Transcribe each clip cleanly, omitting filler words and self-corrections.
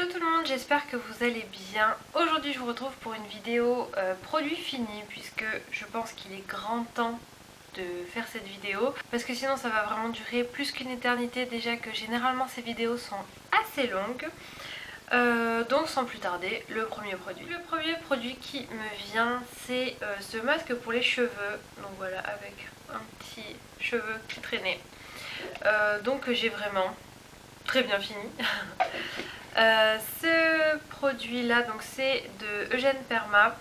Hello tout le monde, j'espère que vous allez bien. Aujourd'hui je vous retrouve pour une vidéo produit fini, puisque je pense qu'il est grand temps de faire cette vidéo, parce que sinon ça va vraiment durer plus qu'une éternité, déjà que généralement ces vidéos sont assez longues. Donc sans plus tarder, le premier produit. Le premier produit qui me vient, c'est ce masque pour les cheveux. Donc voilà, avec un petit cheveu qui traînait. Donc j'ai vraiment très bien fini. Ce produit là, donc c'est de Eugène Perma,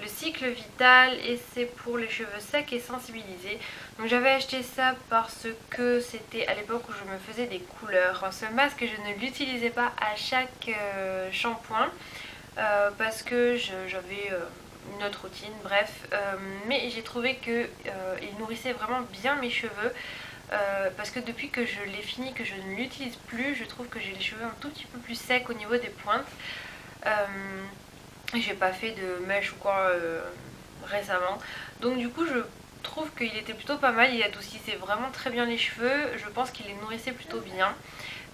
le cycle vital, et c'est pour les cheveux secs et sensibilisés. Donc j'avais acheté ça parce que c'était à l'époque où je me faisais des couleurs. Ce masque, je ne l'utilisais pas à chaque shampoing parce que j'avais une autre routine, bref, mais j'ai trouvé que il nourrissait vraiment bien mes cheveux. Parce que depuis que je l'ai fini, que je ne l'utilise plus, je trouve que j'ai les cheveux un tout petit peu plus secs au niveau des pointes. J'ai pas fait de mèche ou quoi récemment, donc du coup je trouve qu'il était plutôt pas mal. Il adoucissait vraiment très bien les cheveux, je pense qu'il les nourrissait plutôt bien.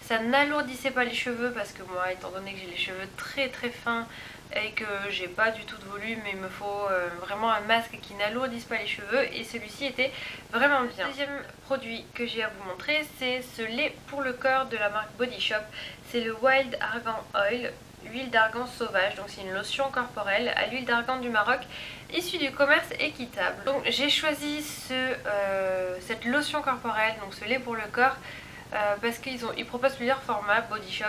Ça n'alourdissait pas les cheveux parce que moi, étant donné que j'ai les cheveux très très fins et que j'ai pas du tout de volume, il me faut vraiment un masque qui n'alourdisse pas les cheveux, et celui-ci était vraiment bien. Le deuxième produit que j'ai à vous montrer, c'est ce lait pour le corps de la marque Body Shop. C'est le Wild Argan Oil, huile d'argan sauvage, donc c'est une lotion corporelle à l'huile d'argan du Maroc, issue du commerce équitable. Donc j'ai choisi cette lotion corporelle, donc ce lait pour le corps, parce qu'ils proposent plusieurs formats. Body Shop,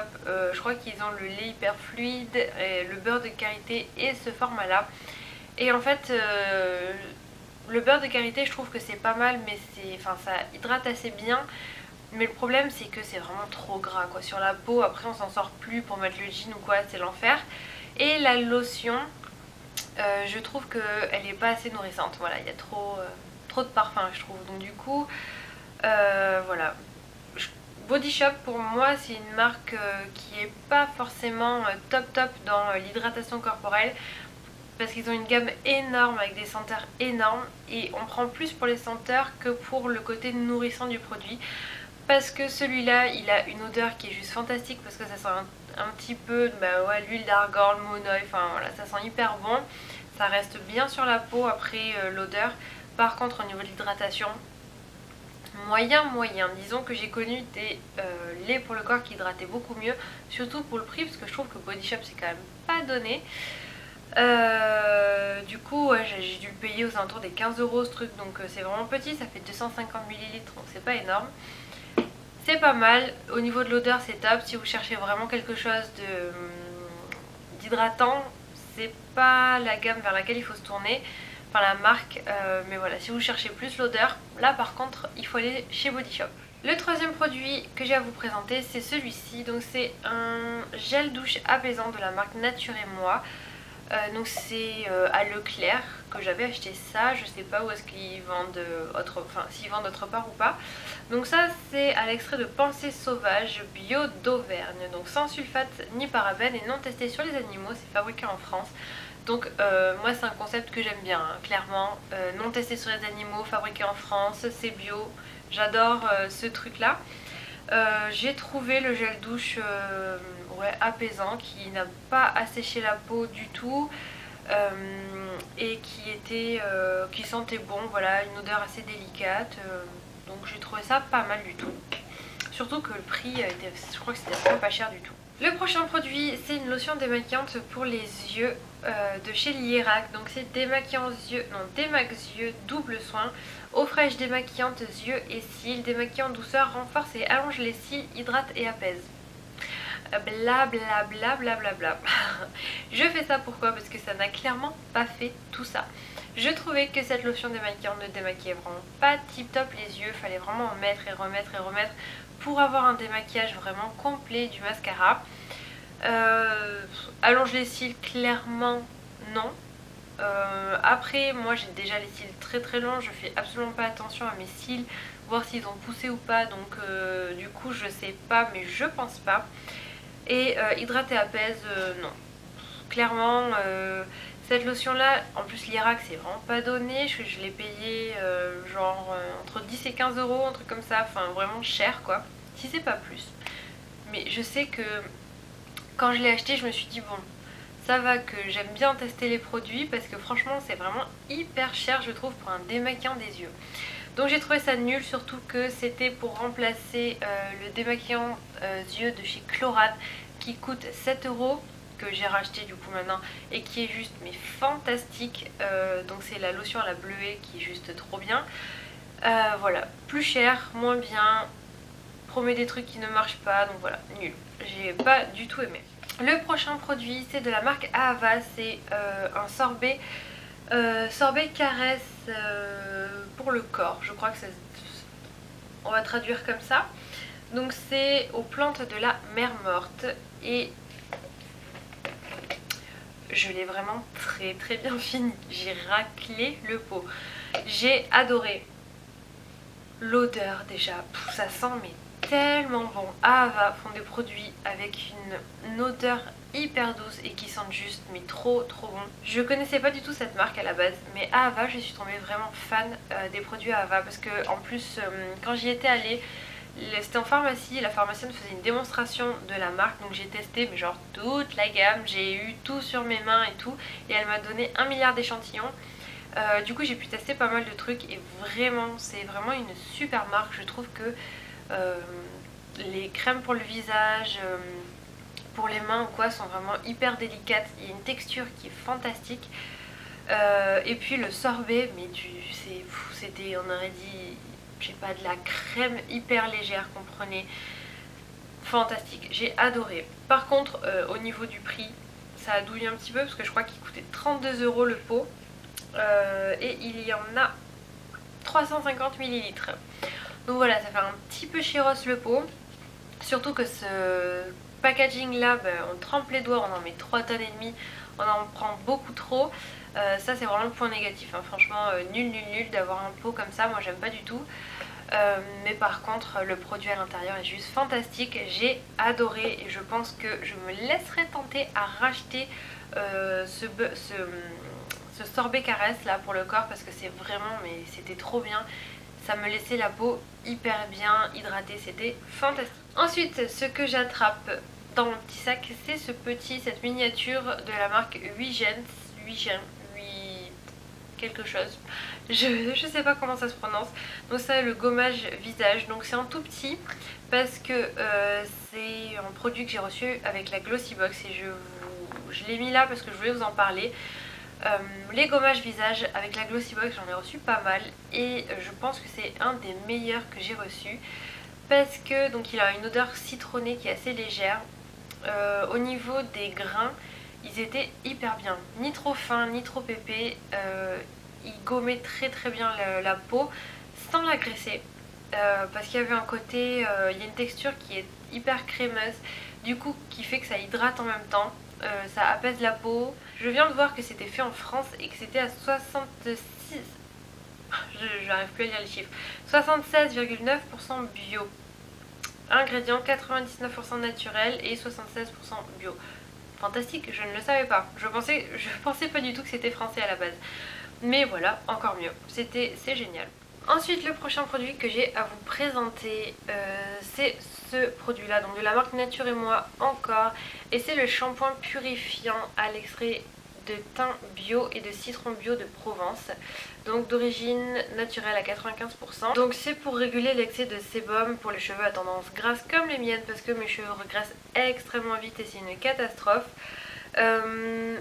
je crois qu'ils ont le lait hyper fluide, le beurre de karité et ce format là. Et en fait le beurre de karité, je trouve que c'est pas mal, mais ça hydrate assez bien. Mais le problème, c'est que c'est vraiment trop gras quoi sur la peau. Après on s'en sort plus pour mettre le jean ou quoi, c'est l'enfer. Et la lotion, je trouve qu'elle est pas assez nourrissante. Voilà, il y a trop de parfum, je trouve. Donc du coup voilà, Body Shop pour moi c'est une marque qui est pas forcément top dans l'hydratation corporelle, parce qu'ils ont une gamme énorme avec des senteurs énormes, et on prend plus pour les senteurs que pour le côté nourrissant du produit. Parce que celui-là, il a une odeur qui est juste fantastique, parce que ça sent un petit peu ouais, l'huile d'argan, le monoeil, enfin voilà, ça sent hyper bon. Ça reste bien sur la peau après l'odeur. Par contre, au niveau de l'hydratation, moyen. Disons que j'ai connu des laits pour le corps qui hydrataient beaucoup mieux, surtout pour le prix, parce que je trouve que Body Shop c'est quand même pas donné. Du coup ouais, j'ai dû le payer aux alentours des 15 € ce truc, donc c'est vraiment petit, ça fait 250 ml, donc c'est pas énorme. C'est pas mal, au niveau de l'odeur c'est top. Si vous cherchez vraiment quelque chose d'hydratant, c'est pas la gamme vers laquelle il faut se tourner, enfin la marque, mais voilà, si vous cherchez plus l'odeur, là par contre il faut aller chez Body Shop. Le troisième produit que j'ai à vous présenter, c'est celui-ci. Donc c'est un gel douche apaisant de la marque Nature et Moi. Donc c'est à Leclerc que j'avais acheté ça. Je sais pas où est-ce qu'ils vendent s'ils vendent autre part ou pas. Donc ça c'est à l'extrait de Pensée Sauvage bio d'Auvergne, donc sans sulfate ni parabènes et non testé sur les animaux, c'est fabriqué en France. Donc moi c'est un concept que j'aime bien, hein, clairement, non testé sur les animaux, fabriqué en France, c'est bio, j'adore ce truc là. J'ai trouvé le gel douche ouais, apaisant, qui n'a pas asséché la peau du tout, et qui sentait bon, voilà, une odeur assez délicate, donc j'ai trouvé ça pas mal du tout. Surtout que le prix était, je crois que c'était vraiment pas cher du tout. Le prochain produit, c'est une lotion démaquillante pour les yeux de chez Lierac. Donc c'est démaquillant yeux, non, démax yeux double soin, eau fraîche démaquillante yeux et cils, démaquillant douceur, renforce et allonge les cils, hydrate et apaise. Blablabla. Je fais ça pourquoi? Parce que ça n'a clairement pas fait tout ça. Je trouvais que cette lotion démaquillante ne démaquillait vraiment pas tip top les yeux. Fallait vraiment en mettre et remettre pour avoir un démaquillage vraiment complet du mascara. Allonge les cils, clairement non. Après moi j'ai déjà les cils très longs, je fais absolument pas attention à mes cils, voir s'ils ont poussé ou pas, donc du coup je sais pas, mais je pense pas. Et hydrate et apaise, non. Clairement cette lotion là, en plus Lierac c'est vraiment pas donné, je l'ai payé genre entre 10 et 15 €, un truc comme ça, enfin vraiment cher quoi, si c'est pas plus. Mais je sais que Quand je l'ai acheté, je me suis dit bon, ça va, que j'aime bien tester les produits parce que franchement c'est vraiment hyper cher je trouve pour un démaquillant des yeux. Donc j'ai trouvé ça nul, surtout que c'était pour remplacer le démaquillant yeux de chez Chlorane qui coûte 7 €, que j'ai racheté du coup maintenant et qui est juste mais fantastique. Donc c'est la lotion à la bleuée qui est juste trop bien. Voilà, plus cher, moins bien, promet des trucs qui ne marchent pas, donc voilà, nul. J'ai pas du tout aimé. Le prochain produit c'est de la marque Ahava, c'est un sorbet. Sorbet caresse pour le corps, je crois que on va traduire comme ça. Donc c'est aux plantes de la mer morte et je l'ai vraiment très bien fini. J'ai raclé le pot. J'ai adoré l'odeur déjà, ça sent mais tellement bon. Ahava font des produits avec une odeur hyper douce et qui sentent juste mais trop bon. Je connaissais pas du tout cette marque à la base, mais Ahava je suis tombée vraiment fan des produits Ahava parce que en plus quand j'y étais allée, c'était en pharmacie, la pharmacienne faisait une démonstration de la marque, donc j'ai testé mais genre toute la gamme, j'ai eu tout sur mes mains et tout, et elle m'a donné 1 milliard d'échantillons. Du coup j'ai pu tester pas mal de trucs et vraiment c'est vraiment une super marque. Je trouve que les crèmes pour le visage, pour les mains ou quoi sont vraiment hyper délicates. Il y a une texture qui est fantastique. Et puis le sorbet, mais c'était, on aurait dit, je sais pas, de la crème hyper légère qu'on prenait. Fantastique, j'ai adoré. Par contre au niveau du prix, ça a douillé un petit peu parce que je crois qu'il coûtait 32 € le pot. Et il y en a 350 ml. Donc voilà, ça fait un petit peu chéros le pot. Surtout que ce packaging là, on trempe les doigts, on en met 3,5 tonnes, on en prend beaucoup trop. Ça c'est vraiment le point négatif, hein. Franchement nul d'avoir un pot comme ça, moi j'aime pas du tout. Mais par contre le produit à l'intérieur est juste fantastique, j'ai adoré et je pense que je me laisserai tenter à racheter ce sorbet caresse là pour le corps parce que c'est vraiment, mais c'était trop bien. Ça me laissait la peau hyper bien hydratée, c'était fantastique. Ensuite, ce que j'attrape dans mon petit sac, c'est cette miniature de la marque Huigen, quelque chose. Je sais pas comment ça se prononce. Donc ça, le gommage visage. Donc c'est un tout petit parce que c'est un produit que j'ai reçu avec la Glossybox et je l'ai mis là parce que je voulais vous en parler. Les gommages visage avec la Glossybox, j'en ai reçu pas mal et je pense que c'est un des meilleurs que j'ai reçu parce que donc il a une odeur citronnée qui est assez légère. Au niveau des grains, ils étaient hyper bien, ni trop fins ni trop épais. Ils gommaient très bien la peau sans l'agresser parce qu'il y avait un côté, il y a une texture qui est hyper crémeuse, du coup qui fait que ça hydrate en même temps. Ça apaise la peau. Je viens de voir que c'était fait en France et que c'était à 66... J'arrive plus à lire les chiffres. 76,9% bio. Ingrédients 99% naturel et 76% bio. Fantastique, je ne le savais pas. Je pensais pas du tout que c'était français à la base. Mais voilà, encore mieux. C'est génial. Ensuite, le prochain produit que j'ai à vous présenter, c'est ce produit là, donc de la marque Nature et Moi encore, et c'est le shampoing purifiant à l'extrait de thym bio et de citron bio de Provence, donc d'origine naturelle à 95%. Donc c'est pour réguler l'excès de sébum pour les cheveux à tendance grasse comme les miennes, parce que mes cheveux regraissent extrêmement vite et c'est une catastrophe.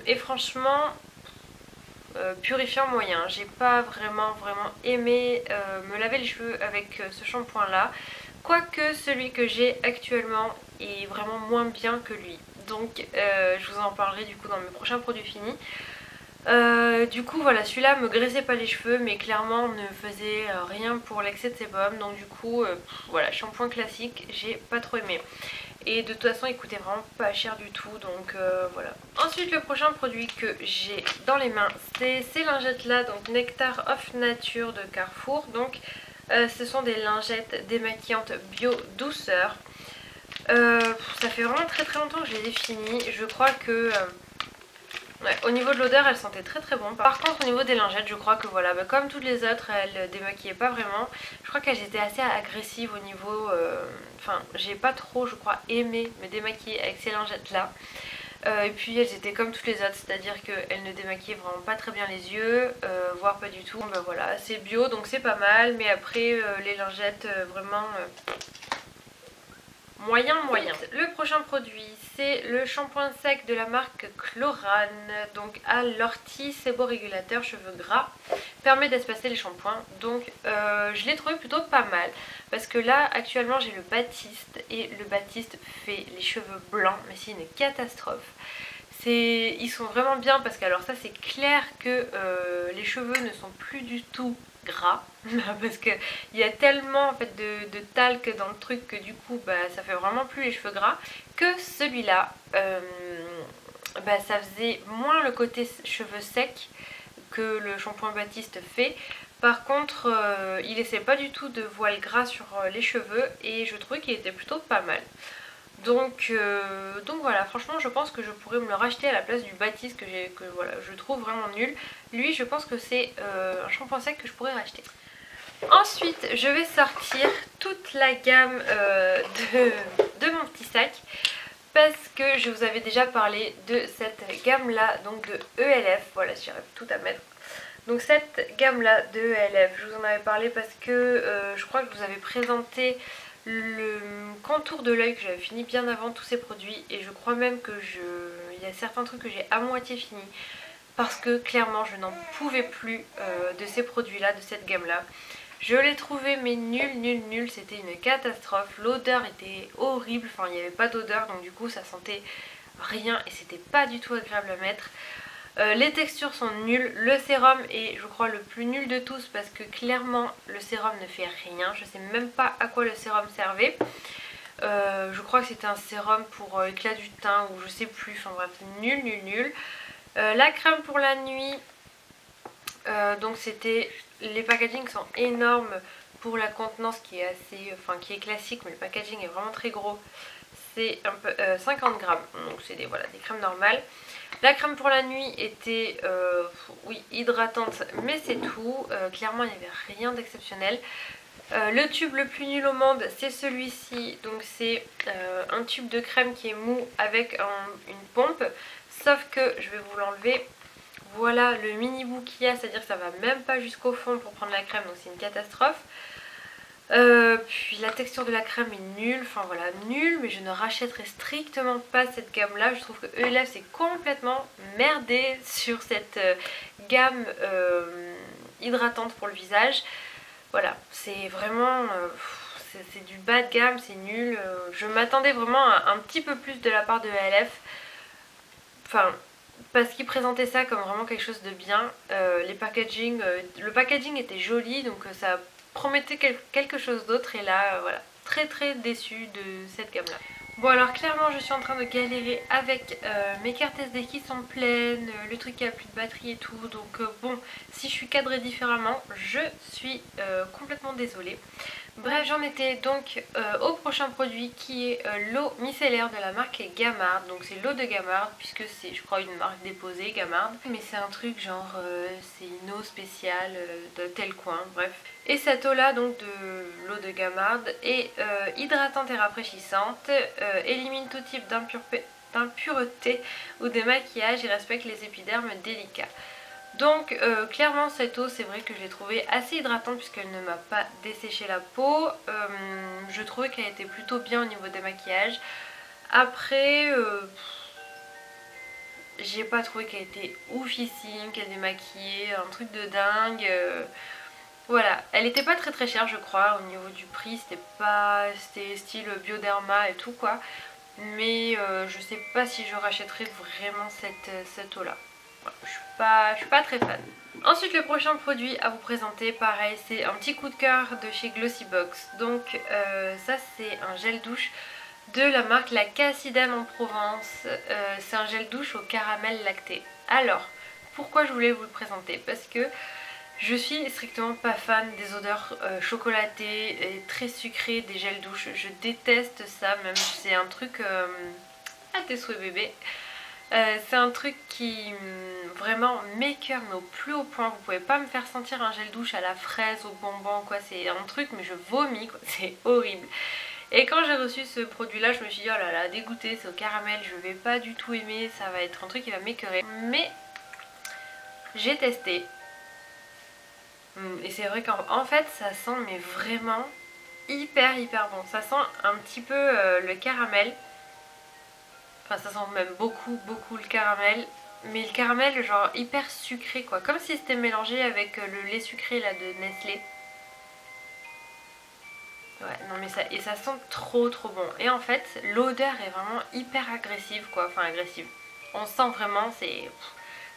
Et franchement, purifiant moyen, j'ai pas vraiment aimé me laver les cheveux avec ce shampoing là, quoique celui que j'ai actuellement est vraiment moins bien que lui, donc je vous en parlerai du coup dans mes prochains produits finis. Du coup voilà, celui-là me graissait pas les cheveux mais clairement ne faisait rien pour l'excès de sébum, donc du coup voilà, shampoing classique, j'ai pas trop aimé. Et de toute façon il coûtait vraiment pas cher du tout, donc voilà. Ensuite le prochain produit que j'ai dans les mains, c'est ces lingettes là, donc Nectar of Nature de Carrefour. Donc ce sont des lingettes démaquillantes bio douceur. Ça fait vraiment très longtemps que je les ai finies. Je crois que Ouais, au niveau de l'odeur, elle sentait très très bon. Par contre, au niveau des lingettes, je crois que voilà, comme toutes les autres, elles démaquillaient pas vraiment. Je crois qu'elles étaient assez agressives au niveau... Enfin, j'ai pas trop, je crois, aimé me démaquiller avec ces lingettes-là. Et puis elles étaient comme toutes les autres, c'est-à-dire qu'elles ne démaquillaient vraiment pas très bien les yeux, voire pas du tout. Ben voilà, c'est bio, donc c'est pas mal, mais après les lingettes, vraiment... moyen. Le prochain produit, c'est le shampoing sec de la marque Chlorane, donc à l'ortie, sebo régulateur cheveux gras, permet d'espacer les shampoings. Donc je l'ai trouvé plutôt pas mal, parce que là actuellement j'ai le Baptiste, et le Baptiste fait les cheveux blancs, mais c'est une catastrophe. Ils sont vraiment bien, parce que alors ça c'est clair que les cheveux ne sont plus du tout gras parce qu'il y a tellement en fait de talc dans le truc que du coup bah, ça fait vraiment plus les cheveux gras. Que celui-là bah, ça faisait moins le côté cheveux secs que le shampoing Baptiste fait. Par contre il laissait pas du tout de voile gras sur les cheveux et je trouvais qu'il était plutôt pas mal. Donc voilà, franchement je pense que je pourrais me le racheter à la place du Baptiste que voilà, je trouve vraiment nul. Lui je pense que c'est un shampoing sec que je pourrais racheter. Ensuite je vais sortir toute la gamme de mon petit sac, parce que je vous avais déjà parlé de cette gamme là, donc de ELF, voilà j'arrive tout à mettre. Donc cette gamme là de ELF, je vous en avais parlé parce que je crois que je vous avais présenté le contour de l'œil que j'avais fini bien avant tous ces produits, et je crois même que il y a certains trucs que j'ai à moitié fini parce que clairement je n'en pouvais plus de ces produits là, de cette gamme là. Je l'ai trouvé mais nul, c'était une catastrophe, l'odeur était horrible, enfin il n'y avait pas d'odeur donc du coup ça sentait rien et c'était pas du tout agréable à mettre. Les textures sont nulles, le sérum est je crois le plus nul de tous parce que clairement le sérum ne fait rien, je sais même pas à quoi le sérum servait. Je crois que c'était un sérum pour éclat du teint ou je sais plus, enfin bref nul. La crème pour la nuit, donc c'était, les packagings sont énormes pour la contenance qui est assez, enfin qui est classique, mais le packaging est vraiment très gros. C'est un peu 50 grammes, donc c'est des, voilà, des crèmes normales. La crème pour la nuit était oui, hydratante, mais c'est tout. Clairement il n'y avait rien d'exceptionnel. Le tube le plus nul au monde c'est celui-ci, donc c'est un tube de crème qui est mou avec une pompe, sauf que je vais vous l'enlever. Voilà le mini bout qu'il y a, c'est à dire que ça va même pas jusqu'au fond pour prendre la crème, donc c'est une catastrophe. Puis la texture de la crème est nulle, enfin voilà nulle, mais je ne rachèterai strictement pas cette gamme là. Je trouve que ELF c'est complètement merdé sur cette gamme hydratante pour le visage. Voilà, c'est vraiment c'est du bas de gamme, c'est nul. Je m'attendais vraiment à un petit peu plus de la part de ELF, enfin parce qu'ils présentaient ça comme vraiment quelque chose de bien. Le packaging était joli, donc ça promettait quelque chose d'autre, et là voilà, très déçue de cette gamme là. Bon alors clairement je suis en train de galérer avec mes cartes SD qui sont pleines, le truc qui a plus de batterie et tout, donc bon, si je suis cadrée différemment je suis complètement désolée. Bref, j'en étais donc au prochain produit qui est l'eau micellaire de la marque Gamard. Donc c'est l'eau de Gamard puisque c'est je crois une marque déposée Gamard. Mais c'est un truc genre c'est une eau spéciale de tel coin, bref. Et cette eau là donc de l'eau de Gamard est hydratante et rafraîchissante, élimine tout type d'impureté ou de maquillage et respecte les épidermes délicats. Donc clairement cette eau c'est vrai que je l'ai trouvée assez hydratante puisqu'elle ne m'a pas desséché la peau. Je trouvais qu'elle était plutôt bien au niveau des maquillages. Après j'ai pas trouvé qu'elle était oufissime, qu'elle démaquillait, un truc de dingue. Voilà, elle était pas très chère je crois au niveau du prix, c'était style Bioderma et tout quoi. Mais je sais pas si je rachèterais vraiment cette eau là. Je suis pas très fan. Ensuite le prochain produit à vous présenter, pareil c'est un petit coup de cœur de chez Glossybox. Donc ça c'est un gel douche de la marque La Cassidane en Provence. C'est un gel douche au caramel lacté. Alors pourquoi je voulais vous le présenter? Parce que je suis strictement pas fan des odeurs chocolatées et très sucrées des gels douche. Je déteste ça, même c'est un truc à tes souhaits bébé. C'est un truc qui vraiment m'écoeure mais au plus haut point. Vous pouvez pas me faire sentir un gel douche à la fraise, au bonbon quoi, c'est un truc mais je vomis quoi, c'est horrible. Et quand j'ai reçu ce produit là je me suis dit oh là là dégoûtée, c'est au caramel, je vais pas du tout aimer, ça va être un truc qui va m'écœurer. Mais j'ai testé et c'est vrai qu'en fait ça sent mais vraiment hyper bon. Ça sent un petit peu le caramel. Enfin ça sent même beaucoup le caramel. Mais le caramel genre hyper sucré quoi. Comme si c'était mélangé avec le lait sucré là de Nestlé. Ouais non mais ça sent trop bon. Et en fait l'odeur est vraiment hyper agressive quoi. Enfin agressive. On sent vraiment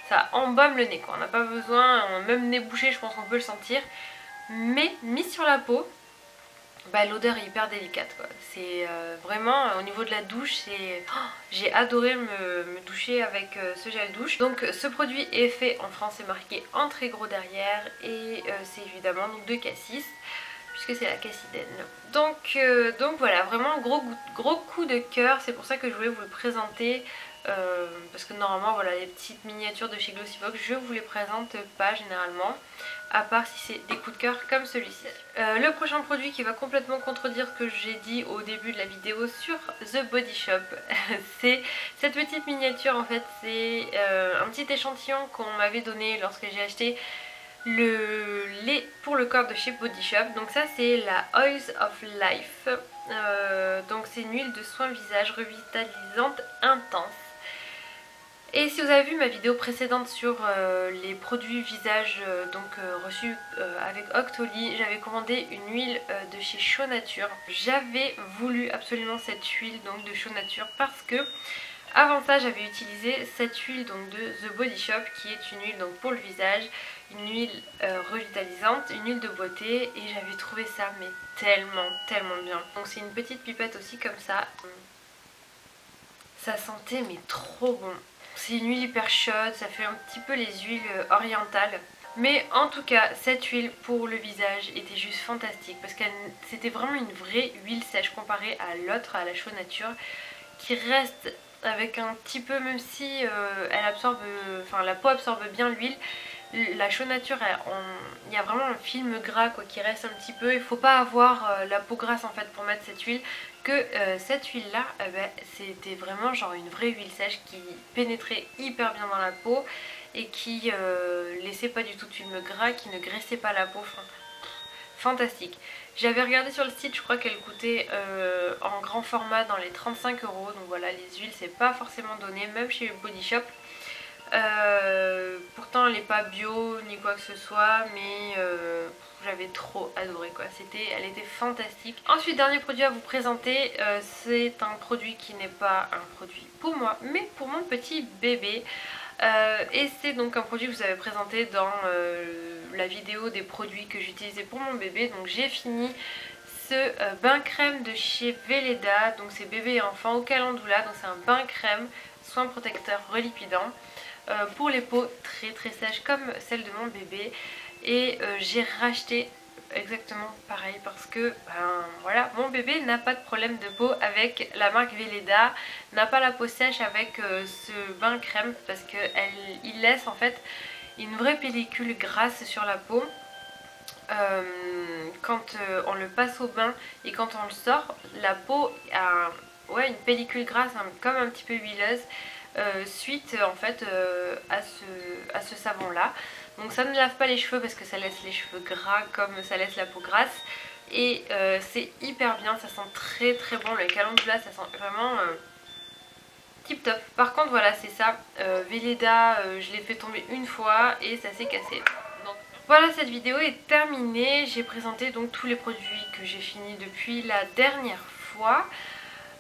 ça embaume le nez quoi. On n'a pas besoin, même nez bouché je pense qu'on peut le sentir. Mais mis sur la peau, bah, l'odeur est hyper délicate quoi. C'est vraiment au niveau de la douche, j'ai adoré me doucher avec ce gel douche. Donc ce produit est fait en France, c'est marqué en très gros derrière et c'est évidemment donc de cassis puisque c'est la cassidène. Donc voilà, vraiment gros coup de cœur, c'est pour ça que je voulais vous le présenter. Parce que normalement voilà les petites miniatures de chez Glossybox je vous les présente pas généralement, à part si c'est des coups de cœur comme celui-ci. Le prochain produit qui va complètement contredire ce que j'ai dit au début de la vidéo sur The Body Shop, c'est cette petite miniature en fait, c'est un petit échantillon qu'on m'avait donné lorsque j'ai acheté le lait pour le corps de chez Body Shop. Donc ça c'est la Oils of Life, donc c'est une huile de soin visage revitalisante intense. Et si vous avez vu ma vidéo précédente sur les produits visage reçus avec Octoly, j'avais commandé une huile de chez Show Nature. J'avais voulu absolument cette huile donc de Show Nature parce que avant ça j'avais utilisé cette huile donc de The Body Shop qui est une huile donc pour le visage, une huile revitalisante, une huile de beauté et j'avais trouvé ça mais tellement bien. Donc c'est une petite pipette aussi comme ça. Ça sentait mais trop bon. C'est une huile hyper chaude, ça fait un petit peu les huiles orientales. Mais en tout cas, cette huile pour le visage était juste fantastique parce que c'était vraiment une vraie huile sèche comparée à l'autre, à la Show Nature, qui reste avec un petit peu, même si elle absorbe, enfin la peau absorbe bien l'huile, la Show Nature, il y a vraiment un film gras quoi, qui reste un petit peu. Il faut pas avoir la peau grasse en fait pour mettre cette huile. Que cette huile là, c'était vraiment genre une vraie huile sèche qui pénétrait hyper bien dans la peau et qui laissait pas du tout de film gras, qui ne graissait pas la peau. Enfin, fantastique. J'avais regardé sur le site, je crois qu'elle coûtait en grand format dans les 35 €. Donc voilà, les huiles c'est pas forcément donné, même chez Body Shop. Pourtant elle n'est pas bio ni quoi que ce soit, mais j'avais trop adoré quoi, elle était fantastique. Ensuite, dernier produit à vous présenter, c'est un produit qui n'est pas un produit pour moi mais pour mon petit bébé, et c'est donc un produit que vous avez présenté dans la vidéo des produits que j'utilisais pour mon bébé. Donc j'ai fini ce bain crème de chez Weleda, donc c'est bébé et enfant au calendula. Donc c'est un bain crème soin protecteur relipidant pour les peaux très sèches comme celle de mon bébé. Et j'ai racheté exactement pareil parce que voilà, mon bébé n'a pas de problème de peau avec la marque Weleda, n'a pas la peau sèche avec ce bain crème parce qu'il laisse en fait une vraie pellicule grasse sur la peau. Quand on le passe au bain et quand on le sort, la peau a une pellicule grasse comme un petit peu huileuse suite en fait à ce savon là. Donc ça ne lave pas les cheveux parce que ça laisse les cheveux gras comme ça laisse la peau grasse. Et c'est hyper bien, ça sent très bon. Le calendula ça sent vraiment tip top. Par contre voilà, c'est ça, Weleda je l'ai fait tomber une fois et ça s'est cassé. Donc voilà, cette vidéo est terminée. J'ai présenté donc tous les produits que j'ai fini depuis la dernière fois.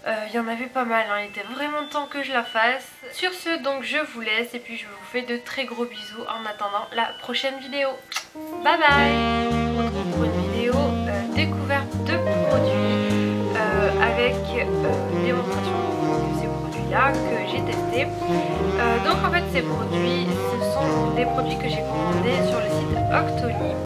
Il y en avait pas mal, il était vraiment temps que je la fasse. Sur ce, donc je vous laisse et puis je vous fais de très gros bisous en attendant la prochaine vidéo. Bye bye. On se retrouve pour une vidéo découverte de produits avec démonstration de ces produits-là que j'ai testés. Donc en fait ces produits, ce sont des produits que j'ai commandés sur le site Octoly.